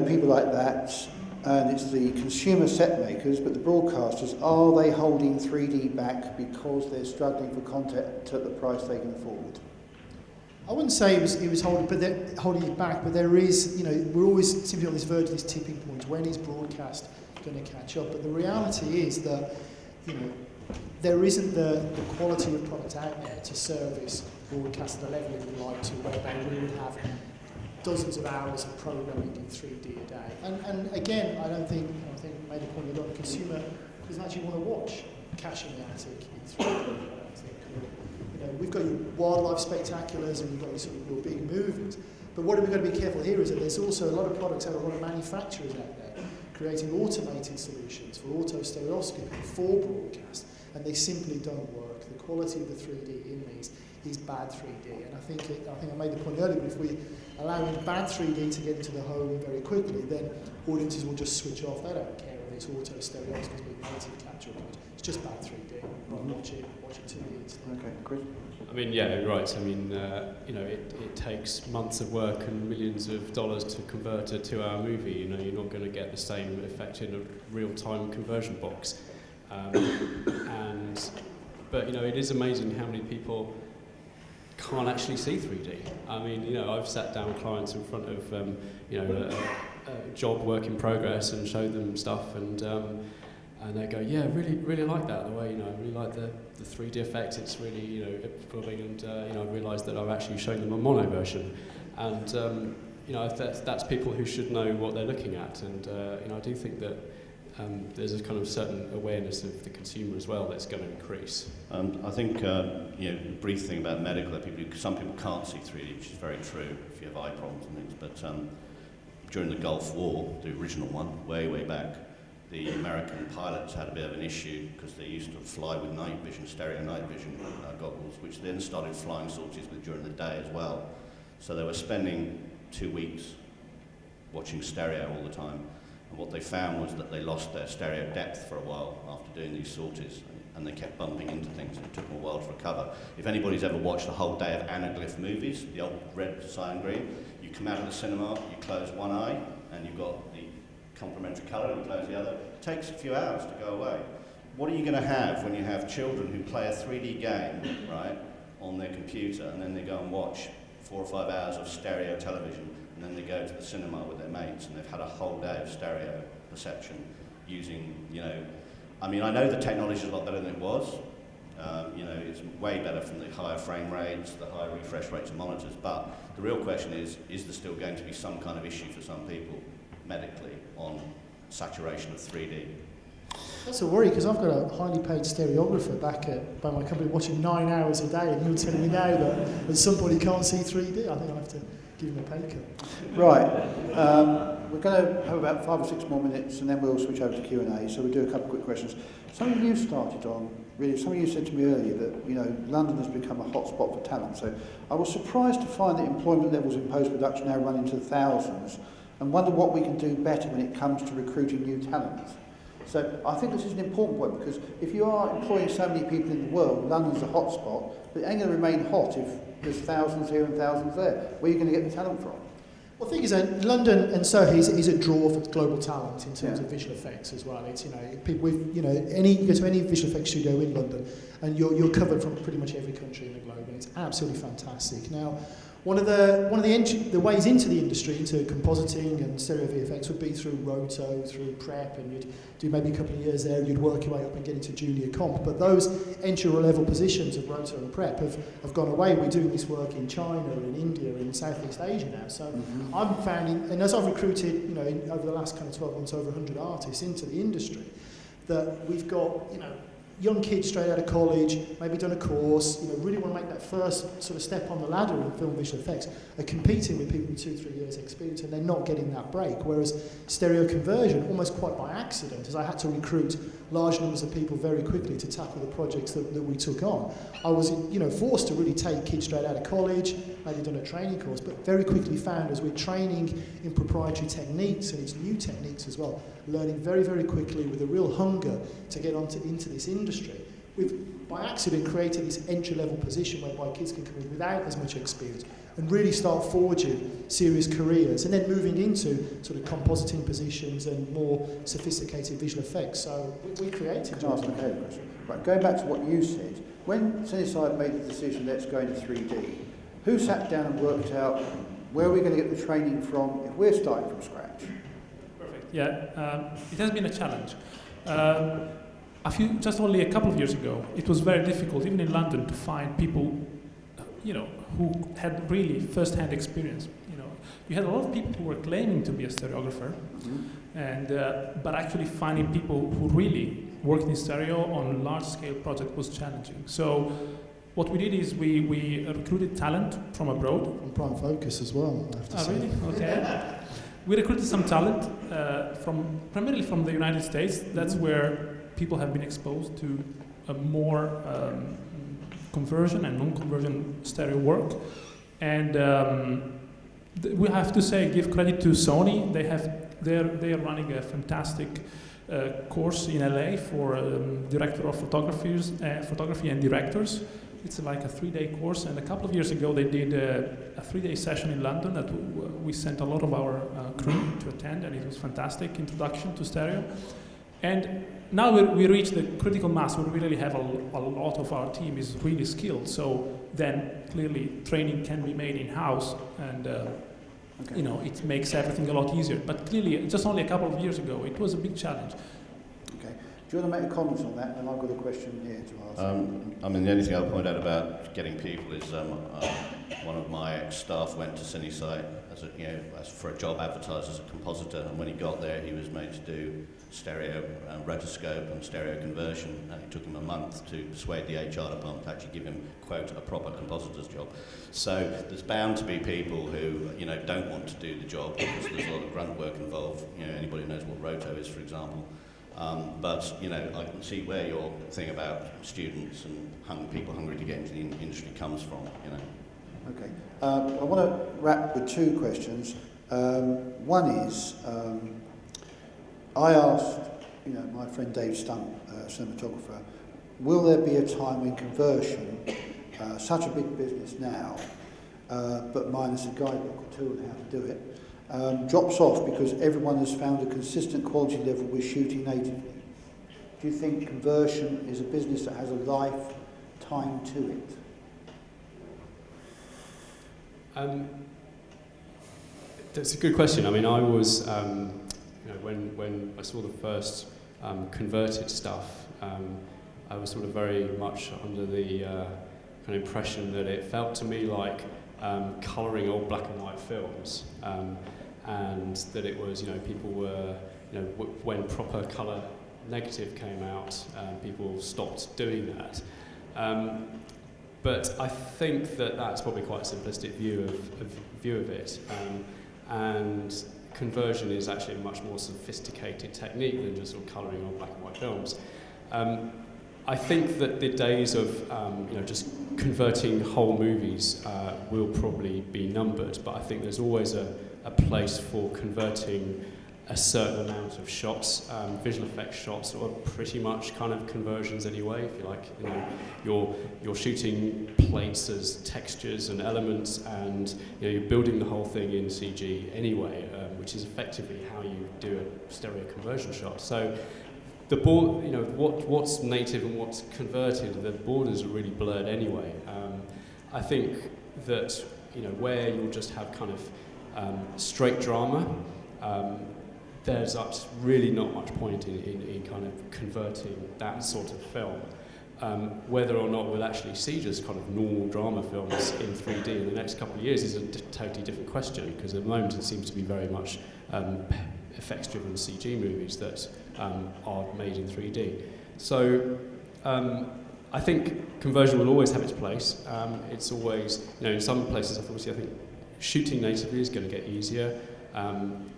people like that, and it's the consumer set makers, but the broadcasters, are they holding 3D back because they're struggling for content at the price they can afford?
I wouldn't say it was holding it back, but there is, you know, we're always simply on this verge of this tipping point. When is broadcast going to catch up? But the reality is that, you know, there isn't the quality of product out there to service broadcast at the level we would like to, whereby we would have dozens of hours of programming in 3D a day. And again, I think I made a point that the consumer doesn't actually want to watch Cash in the Attic in 3D. You know, we've got your wildlife spectaculars and we've got your big movies. But what we've got to be careful here is that there's also a lot of products out, a lot of manufacturers out there creating automated solutions for auto stereoscopy for broadcast, and they simply don't work. The quality of the 3D in these is bad 3D. And I think I made the point earlier, but if we allowing bad 3D to get into the home very quickly, then audiences will just switch off. They don't care if it's auto stereos because we native capture it. It's just bad 3D. Watch it TV instead.
Okay, Chris?
I mean, yeah, right. I mean, you know, it takes months of work and millions of dollars to convert a 2-hour movie. You know, you're not going to get the same effect in a real-time conversion box. But you know, it is amazing how many people can't actually see 3D. I mean, you know, I've sat down with clients in front of, you know, a job work in progress and showed them stuff, and they go, yeah, really like that. The way, you know, I really like the 3D effect. It's really, you know, improving, and you know, I realised that I've actually shown them a mono version, and you know, that's people who should know what they're looking at, and you know, I do think that. There's a kind of certain awareness of the consumer as well that's going to increase.
I think, you know, the brief thing about medical, that some people can't see 3D, which is very true if you have eye problems and things, but during the Gulf War, the original one, way back, the American pilots had a bit of an issue because they used to fly with night vision, stereo night vision goggles, which then started flying sorties with during the day as well. So they were spending 2 weeks watching stereo all the time. And what they found was that they lost their stereo depth for a while after doing these sorties, and they kept bumping into things, and it took them a while to recover. If anybody's ever watched a whole day of anaglyph movies, the old red, cyan, green, you come out of the cinema, you close one eye, and you've got the complementary colour, and you close the other. It takes a few hours to go away. What are you going to have when you have children who play a 3D game, right, on their computer, and then they go and watch 4 or 5 hours of stereo television, and then they go to the cinema with their mates, and they've had a whole day of stereo perception using, you know, I mean, I know the technology is a lot better than it was. You know, it's way better from the higher frame rates, the higher refresh rates of monitors, but the real question is there still going to be some kind of issue for some people medically on saturation of 3D?
That's a worry, because I've got a highly paid stereographer back by my company watching 9 hours a day, and you're telling me now that at some point he can't see 3D. I think I'll have to give him a pay cut.
Right. We're going to have about 5 or 6 more minutes, and then we'll switch over to Q&A. So we'll do a couple of quick questions. Something you started on, really, something you said to me earlier, that, you know, London has become a hotspot for talent. So I was surprised to find that employment levels in post-production now run into the thousands, and wonder what we can do better when it comes to recruiting new talent. So I think this is an important point, because if you are employing so many people in the world, London's a hotspot, but it ain't going to remain hot if there's thousands here and thousands there. Where are you going to get the talent from?
Well, the thing is that London and Soho is a draw for global talent in terms of visual effects as well. It's, you know, people with, you know, you go to any visual effects studio in London, and you're covered from pretty much every country in the globe, and it's absolutely fantastic. Now, one of the ways into the industry, into compositing and stereo VFX, would be through Roto, through prep, and you'd do maybe a couple of years there, you'd work your way up and get into junior comp. But those entry-level positions of Roto and prep have gone away. We're doing this work in China, in India, in Southeast Asia now. So I'm finding, and as I've recruited, you know, over the last kind of 12 months, over 100 artists into the industry, that we've got, you know, young kids straight out of college, maybe done a course, you know, really want to make that first sort of step on the ladder in film visual effects, are competing with people with 2-3 years experience, and they're not getting that break. Whereas stereo conversion, almost quite by accident, as I had to recruit large numbers of people very quickly to tackle the projects that we took on, I was, you know, forced to really take kids straight out of college, maybe done a training course, but very quickly found, as we're training in proprietary techniques, and it's new techniques as well, learning very, very quickly with a real hunger to get into this industry. We've, by accident, created this entry-level position whereby kids can come in without as much experience and really start forging serious careers, and then moving into sort of compositing positions and more sophisticated visual effects. So we created.
Can I ask a question? Right, going back to what you said, when Cineside made the decision, let's go into 3D, who sat down and worked out where are we going to get the training from if we're starting from scratch?
Perfect. Yeah, it has been a challenge. Just only a couple of years ago, it was very difficult, even in London, to find people, you know, who had really first-hand experience. You know, you had a lot of people who were claiming to be a stereographer, and but actually finding people who really worked in stereo on large-scale projects was challenging. So what we did is we recruited talent from abroad.
From Prime Focus as well, I have to say.
Really? Okay. We recruited some talent primarily from the United States. That's where people have been exposed to a more conversion and non-conversion stereo work. And we have to say, give credit to Sony. They are running a fantastic course in LA for director of photography and directors. It's like a 3-day course, and a couple of years ago they did a 3-day session in London that we sent a lot of our crew to attend, and it was fantastic introduction to stereo. And now we reach the critical mass where we really have a lot of our team is really skilled. So then clearly training can be made in-house, and you know, it makes everything a lot easier. But clearly, just only a couple of years ago, it was a big challenge.
Okay. Do you want to make a comment on that? And I've got a question here to ask.
I mean, the only thing I'll point out about getting people is one of my staff went to CineSite as for a job advertised as a compositor, and when he got there, he was made to do stereo rotoscope and stereo conversion, and it took him a month to persuade the HR department to actually give him, quote, a proper compositor's job. So there's bound to be people who, you know, don't want to do the job because there's a lot of grunt work involved. You know, anybody who knows what roto is, for example. But, you know, I can see where your thing about students and people hungry to get into the industry comes from, you know.
Okay. I want to wrap with 2 questions. One is, I asked, you know, my friend Dave Stump, cinematographer, will there be a time when conversion, such a big business now, but minus a guidebook or 2 on how to do it, drops off because everyone has found a consistent quality level with shooting natively? Do you think conversion is a business that has a lifetime to it?
That's a good question. I mean, I was, you know, when I saw the first converted stuff, I was sort of very much under the kind of impression that it felt to me like colouring old black and white films, and that it was, you know, people were, you know, when proper colour negative came out, people stopped doing that. But I think that that's probably quite a simplistic view of it, and conversion is actually a much more sophisticated technique than just sort of colouring on black and white films. I think that the days of you know, just converting whole movies will probably be numbered, but I think there's always a place for converting a certain amount of shots. Visual effects shots are pretty much kind of conversions anyway, if you like. You know, you're shooting plates as textures and elements, and you know, you're building the whole thing in CG anyway, which is effectively how you do a stereo conversion shot. So the board, you know, what's native and what's converted, the borders are really blurred anyway. I think that, you know, where you'll just have kind of straight drama, there's really not much point in kind of converting that sort of film. Whether or not we'll actually see just kind of normal drama films in 3D in the next couple of years is a totally different question, because at the moment it seems to be very much effects-driven CG movies that are made in 3D. So I think conversion will always have its place. It's always, you know, in some places obviously I think shooting natively is going to get easier,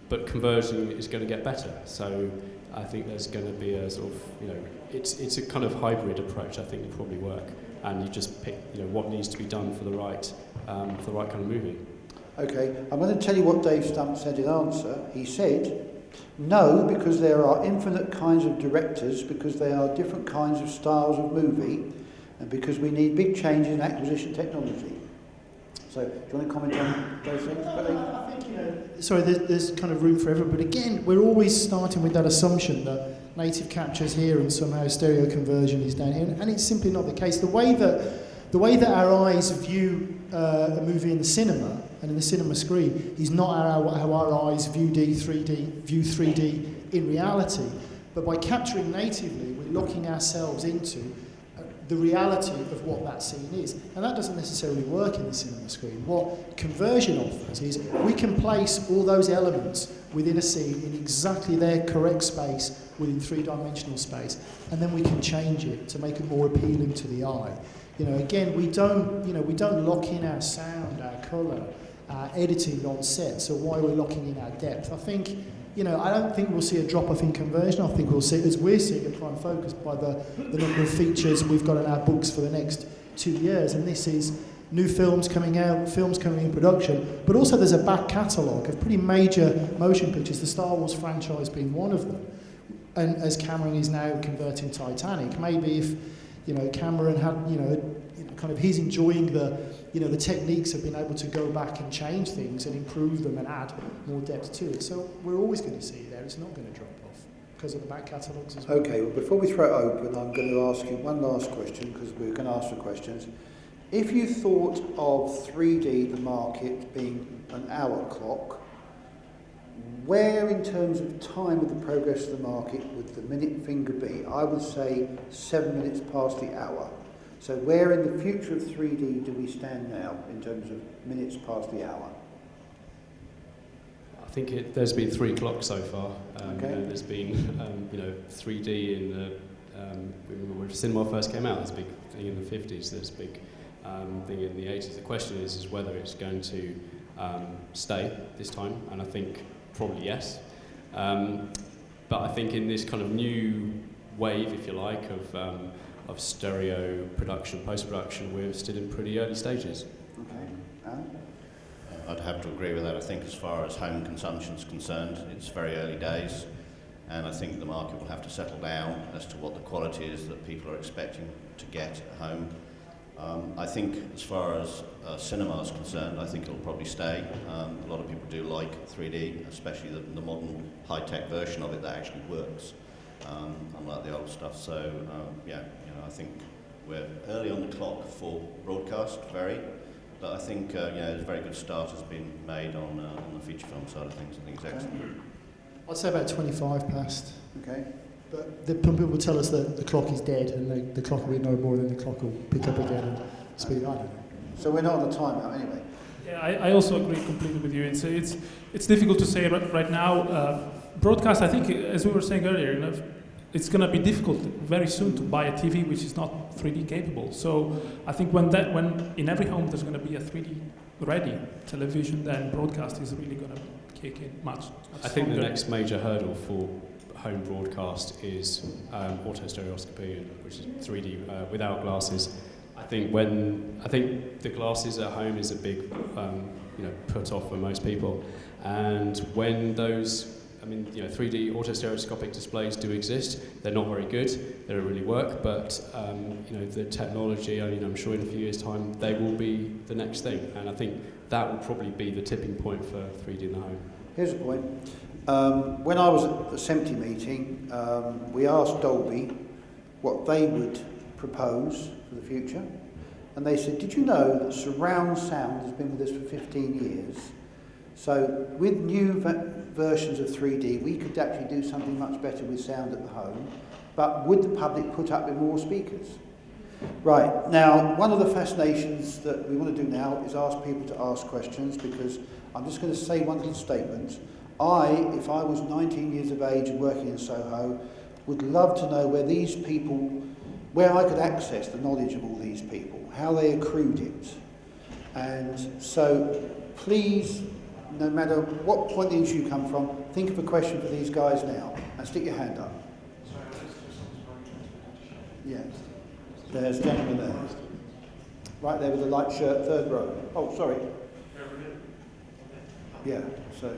but conversion is going to get better. So I think there's going to be a sort of, you know, it's a kind of hybrid approach. I think will probably work, and you just pick, you know, what needs to be done for the right kind of movie.
Okay, I'm going to tell you what Dave Stump said in answer. He said, no, because there are infinite kinds of directors, because there are different kinds of styles of movie, and because we need big changes in acquisition technology. So, do you want to comment on those things, Billy?
I think, you know, sorry, there's kind of room for everyone, but again, we're always starting with that assumption that native capture is here and somehow stereo conversion is down here, and it's simply not the case. The way that our eyes view a movie in the cinema and in the cinema screen is not how our eyes view 3D in reality. But by capturing natively, we're locking ourselves into the reality of what that scene is. And that doesn't necessarily work in the cinema screen. What conversion offers is we can place all those elements within a scene in exactly their correct space within 3-dimensional space, and then we can change it to make it more appealing to the eye. You know, again, we don't lock in our sound, our colour, our editing on set. So why we're locking in our depth? I think, you know, I don't think we'll see a drop-off in conversion. I think we'll see, as we're seeing at Prime Focus, by the number of features we've got in our books for the next 2 years, and this is new films coming out, films coming in production, but also there's a back catalogue of pretty major motion pictures, the Star Wars franchise being one of them. And as Cameron is now converting Titanic, maybe if, you know, Cameron had, kind of he's enjoying the techniques of being able to go back and change things and improve them and add more depth to it. So we're always going to see there, it's not going to drop off because of the back catalogues as well.
Okay, well, before we throw it open, I'm going to ask you one last question, because we're going to ask for questions. If you thought of 3D, the market, being an hour clock, where in terms of time of the progress of the market would the minute finger be? I would say 7 minutes past the hour. So where in the future of 3D do we stand now in terms of minutes past the hour?
I think there's been 3 clocks so far.
Okay.
There's been 3D in the when cinema first came out. There's a big thing in the 50s. There's a big thing in the 80s. The question is whether it's going to stay this time, and I think probably yes. But I think in this kind of new wave, if you like, of stereo production, post-production, we're still in pretty early stages.
Okay. Alan?
I'd have to agree with that. I think as far as home consumption is concerned, it's very early days, and I think the market will have to settle down as to what the quality is that people are expecting to get at home. I think as far as cinema is concerned, I think it'll probably stay. A lot of people do like 3D, especially the modern high-tech version of it that actually works, unlike the old stuff. So I think we're early on the clock for broadcast, but I think a very good start has been made on the feature film side of things. I think it's excellent.
I'd say about 25 past.
Okay.
But people will tell us that the clock is dead, and the clock will be no more, than the clock will pick up again and speed. I don't know.
So we're not on the timeout anyway.
Yeah, I also agree completely with you. It's difficult to say right now. Broadcast, I think, as we were saying earlier, it's going to be difficult very soon to buy a TV which is not 3D capable. So I think when in every home there's going to be a 3D ready television, then broadcast is really going to kick in much
I think the
stronger.
next major hurdle for home broadcast is auto stereoscopy, which is 3D without glasses. I think the glasses at home is a big put off for most people, and when those 3D auto stereoscopic displays do exist, they're not very good. They don't really work, but the technology, I'm sure in a few years' time they will be the next thing, and I think that will probably be the tipping point for 3D in the home.
Here's the point. When I was at the SEMTI meeting, we asked Dolby what they would propose for the future, and they said, did you know that surround sound has been with us for 15 years? So with new versions of 3D, we could actually do something much better with sound at the home, but would the public put up with more speakers? Right, now one of the fascinations that we want to do now is ask people to ask questions, because I'm just going to say one little statement. If I was 19 years of age and working in Soho, would love to know where I could access the knowledge of all these people, how they accrued it. And so please, no matter what point in you come from, think of a question for these guys now and stick your hand up. Yeah, there's a gentleman there. Right there with the light shirt, third row. Oh, sorry. Yeah, so...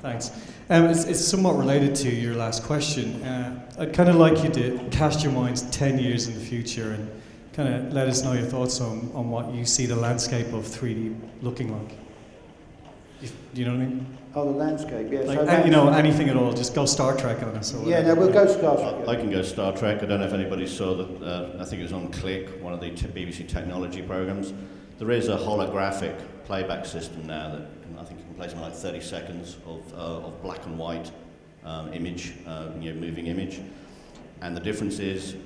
Thanks. It's somewhat related to your last question. I'd kind of like you to cast your minds 10 years in the future and kind of let us know your thoughts on what you see the landscape of 3D looking like. Do you know what I mean?
Oh, the landscape, yeah.
Like,
so
anything at all, just go Star Trek on us. Or
yeah,
whatever.
no, we'll go Star Trek.
I can go Star Trek. I don't know if anybody saw that. I think it was on Click, one of the BBC technology programs. There is a holographic playback system now that I think you can play something like 30 seconds of black and white image, moving image. And the difference is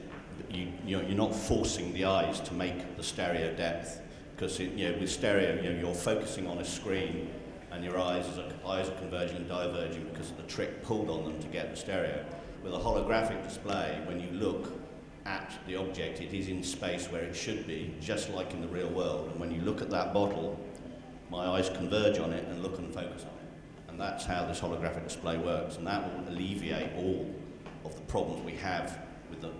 you're not forcing the eyes to make the stereo depth, because with stereo you're focusing on a screen and your eyes are converging and diverging because the trick pulled on them to get the stereo. With a holographic display, when you look at the object, it is in space where it should be, just like in the real world. And when you look at that bottle, my eyes converge on it and look and focus on it. And that's how this holographic display works, and that will alleviate all of the problems we have with the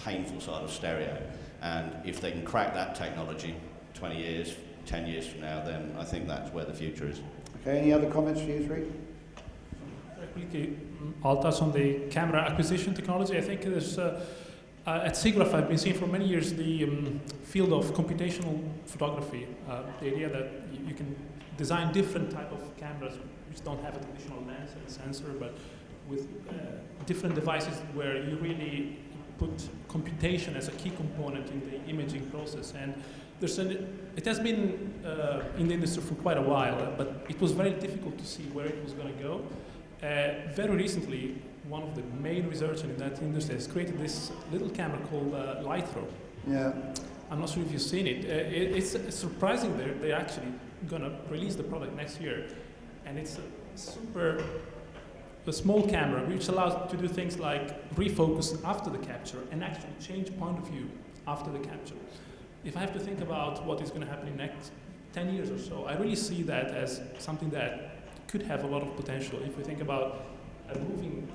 painful side of stereo. And if they can crack that technology 20 years, 10 years from now, then I think that's where the future is.
Okay, any other comments for you three?
Quickly, I'll touch on the camera acquisition technology. I think there's, at SIGGRAPH I've been seeing for many years the field of computational photography, the idea that you can design different type of cameras which don't have a traditional lens and sensor, but with different devices where you really put computation as a key component in the imaging process. And it has been in the industry for quite a while, but it was very difficult to see where it was going to go. Very recently, one of the main researchers in that industry has created this little camera called Lythro.
Yeah.
I'm not sure if you've seen it. It's surprising they're actually going to release the product next year. And it's a small camera which allows to do things like refocus after the capture and actually change point of view after the capture. If I have to think about what is going to happen in the next 10 years or so, I really see that as something that could have a lot of potential. If we think about a moving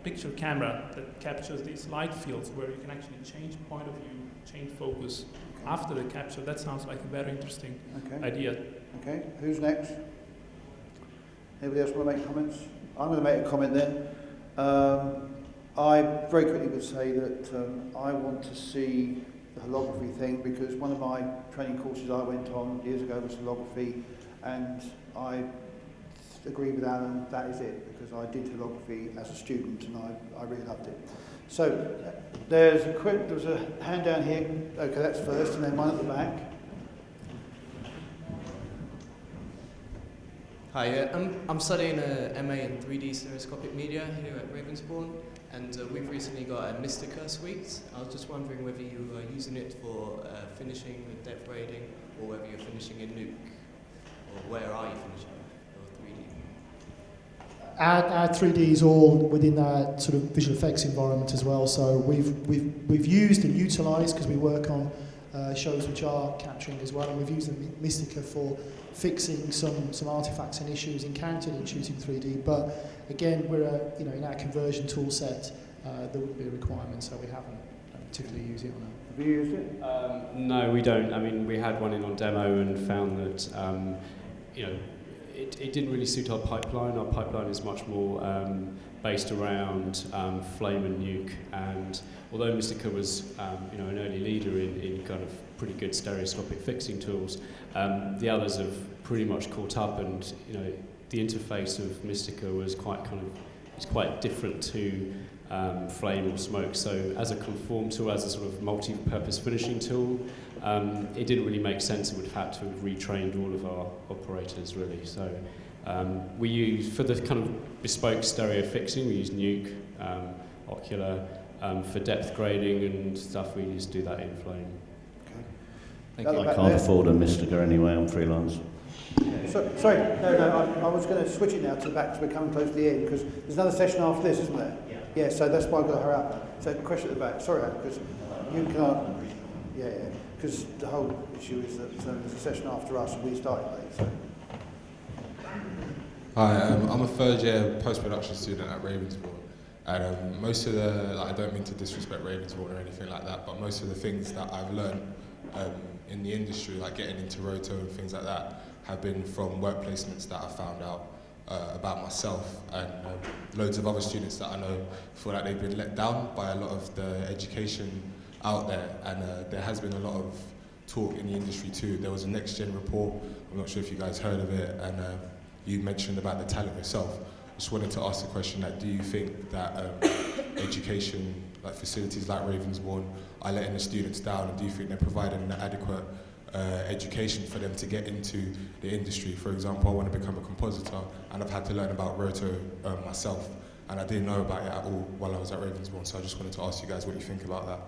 picture camera that captures these light fields where you can actually change point of view, change focus after the capture, that sounds like a very interesting idea.
Okay, who's next? Anybody else want to make comments? I'm going to make a comment then. I very quickly would say that I want to see the holography thing, because one of my training courses I went on years ago was holography, and I agree with Alan, that is it, because I did holography as a student and I really loved it. So there was a hand down here. Okay, that's first, and then one at the back.
Hi, I'm studying a MA in 3D stereoscopic media here at Ravensbourne, and we've recently got a Mystica suite. I was just wondering whether you are using it for finishing with depth grading, or whether you're finishing in Nuke, or where are you finishing?
Our 3D is all within that sort of visual effects environment as well. So we've used and utilised, because we work on shows which are capturing as well, and we've used the Mystica for fixing some artifacts and issues encountered in shooting 3D. But again, we're in our conversion tool set, there wouldn't be a requirement, so we haven't particularly used it on that.
Have you used it?
No, we don't. I mean, we had one in on demo and found that it didn't really suit our pipeline. Our pipeline is much more based around flame and nuke, and although Mystica was an early leader in kind of pretty good stereoscopic fixing tools, the others have pretty much caught up, and the interface of Mystica was quite different to flame or smoke. So as a conform tool, as a sort of multi-purpose finishing tool, it didn't really make sense. It would have had to have retrained all of our operators, really. So we use, for the kind of bespoke stereo fixing, we use Nuke, Ocular. For depth grading and stuff, we just do that in flame.
Okay.
Thank you. I can't afford a Mystica anyway, I'm freelance.
Sorry, no, I was going to switch it now to the back, because we're coming close to the end, because there's another session after this, isn't there? Yeah, so that's why I've got to hurry up. So question at the back. Sorry, because you can't... Yeah, because the whole issue is that there's a session after us and we started late, so...
Hi, I'm a third year post-production student at Ravensbourne, and most of the, I don't mean to disrespect Ravensbourne or anything like that, but most of the things that I've learned in the industry, like getting into roto and things like that, have been from work placements that I found out about myself, and loads of other students that I know feel like they've been let down by a lot of the education out there, and there has been a lot of talk in the industry too. There was a Next Gen report, I'm not sure if you guys heard of it, and you mentioned about the talent yourself. I just wanted to ask the question that, do you think that education, like facilities like Ravensbourne, are letting the students down, and do you think they're providing an adequate education for them to get into the industry? For example, I want to become a compositor, and I've had to learn about roto myself, and I didn't know about it at all while I was at Ravensbourne, so I just wanted to ask you guys what you think about that.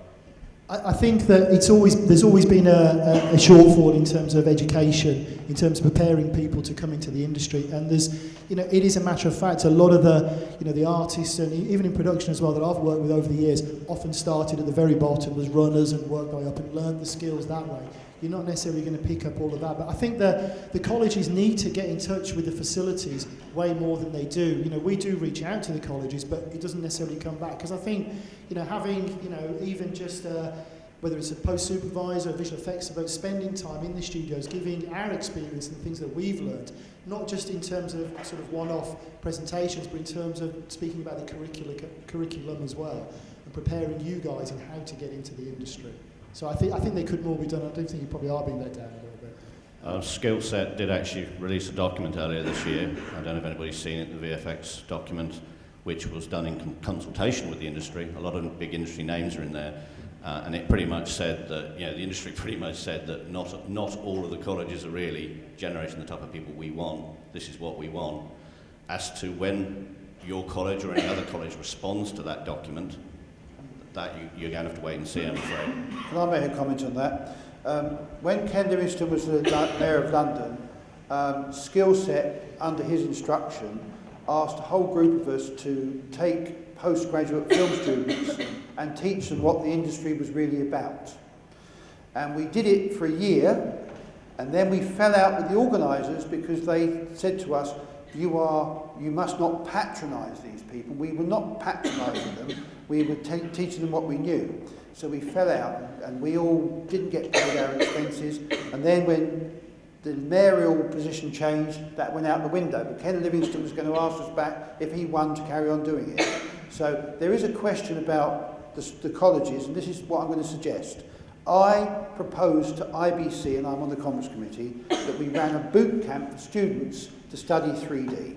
I think that there's always been a shortfall in terms of education, in terms of preparing people to come into the industry, and it is a matter of fact, a lot of the artists, and even in production as well, that I've worked with over the years, often started at the very bottom as runners and worked their way up and learned the skills that way. you're not necessarily going to pick up all of that. But I think the colleges need to get in touch with the facilities way more than they do. You know, we do reach out to the colleges, but it doesn't necessarily come back. Because I think, you know, having, you know, even just whether it's a post supervisor or visual effects, about spending time in the studios, giving our experience and the things that we've learned, not just in terms of sort of one-off presentations, but in terms of speaking about the curriculum as well, and preparing you guys in how to get into the industry. So I think they could more be done. I do think you probably are being let down a little bit.
Skillset did actually release a document earlier this year. I don't know if anybody's seen it, the VFX document, which was done in consultation with the industry. A lot of big industry names are in there. And it pretty much said that, you know, the industry pretty much said that not all of the colleges are really generating the type of people we want. This is what we want. As to when your college or any other college responds to that document, that you're going to have to wait and see, I'm afraid.
Can I make a comment on that? When Ken Livingstone was the Mayor of London, Skillset, under his instruction, asked a whole group of us to take postgraduate film students and teach them what the industry was really about. And we did it for a year, and then we fell out with the organisers because they said to us, you must not patronise these people. We were not patronising them, we were teaching them what we knew. So we fell out, and we all didn't get paid our expenses, and then when the mayoral position changed, that went out the window. But Ken Livingstone was going to ask us back if he won to carry on doing it. So there is a question about the colleges, and this is what I'm going to suggest. I proposed to IBC, and I'm on the Commerce Committee, that we ran a boot camp for students to study 3D.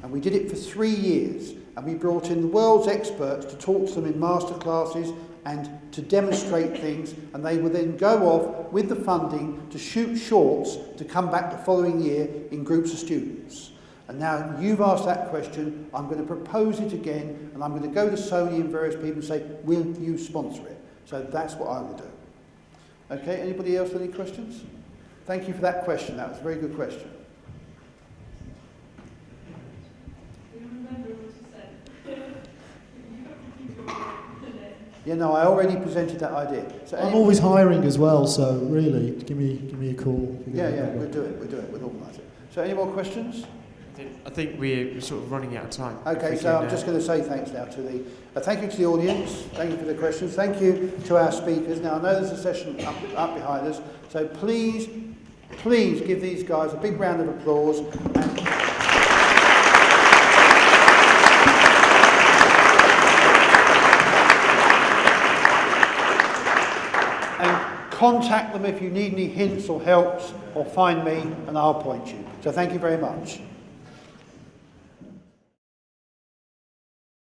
And we did it for 3 years, and we brought in the world's experts to talk to them in master classes and to demonstrate things, and they would then go off with the funding to shoot shorts to come back the following year in groups of students. And now you've asked that question, I'm going to propose it again, and I'm going to go to Sony and various people and say, will you sponsor it? So that's what I will do. Okay, anybody else with any questions? Thank you for that question, that was a very good question. Yeah, no, I already presented that idea. So
I'm always hiring as well, so really, give me a call.
Yeah, we'll do it, we'll organise it. So any more questions?
I think we're sort of running out of time.
Okay, so I'm just going to say thanks now to the... thank you to the audience, thank you for the questions, thank you to our speakers. Now, I know there's a session up behind us, so please give these guys a big round of applause. And contact them if you need any hints or helps, or find me and I'll point you. So thank you very much.